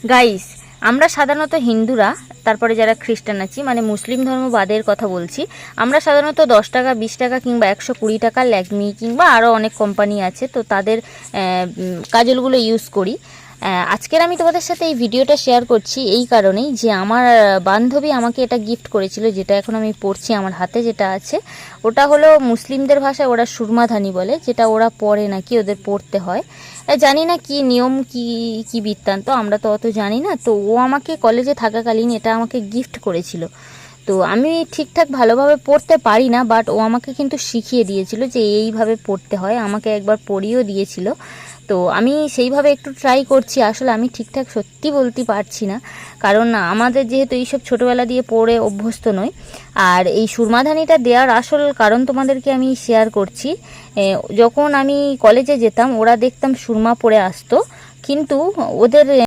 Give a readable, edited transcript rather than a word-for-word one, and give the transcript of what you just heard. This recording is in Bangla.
গাইস, আমরা সাধারণত হিন্দুরা, তারপরে যারা খ্রিস্টান আছি, মানে মুসলিম ধর্ম বাদের কথা বলছি, আমরা সাধারণত 10 টাকা, 20 টাকা কিংবা 120 টাকা ল্যাকমি কিংবা আরও অনেক কোম্পানি আছে, তো তাদের কাজলগুলো ইউজ করি। আজকের আমি তোমাদের সাথে এই ভিডিওটা শেয়ার করছি এই কারণেই যে আমার বান্ধবী আমাকে এটা গিফট করেছিল, যেটা এখন আমি পরছি আমার হাতে যেটা আছে। ওটা হলো মুসলিমদের ভাষায় ওরা সুরমাধানি বলে, যেটা ওরা পরে নাকি, ওদের পড়তে হয়। জানি না কি নিয়ম, কি কি বৃত্তান্ত, আমরা তো অত জানি না। তো ও আমাকে কলেজে থাকাকালীন এটা আমাকে গিফট করেছিল। তো আমি ঠিকঠাক ভালোভাবে পড়তে পারি না, বাট ও আমাকে কিন্তু শিখিয়ে দিয়েছিল যে এইভাবে পড়তে হয়, আমাকে একবার পড়িয়েও দিয়েছিল। তো আমি সেইভাবে একটু ট্রাই করছি। আসলে আমি ঠিকঠাক সত্যি বলতে পারছি না, কারণ আমাদের যেহেতু এইসব ছোটোবেলা দিয়ে পড়ে অভ্যস্ত নই। আর এই সুরমাধানিটা দেওয়ার আসল কারণ তোমাদেরকে আমি শেয়ার করছি। যখন আমি কলেজে যেতাম, ওরা দেখতাম সুরমা পরে আসতো, কিন্তু ওদের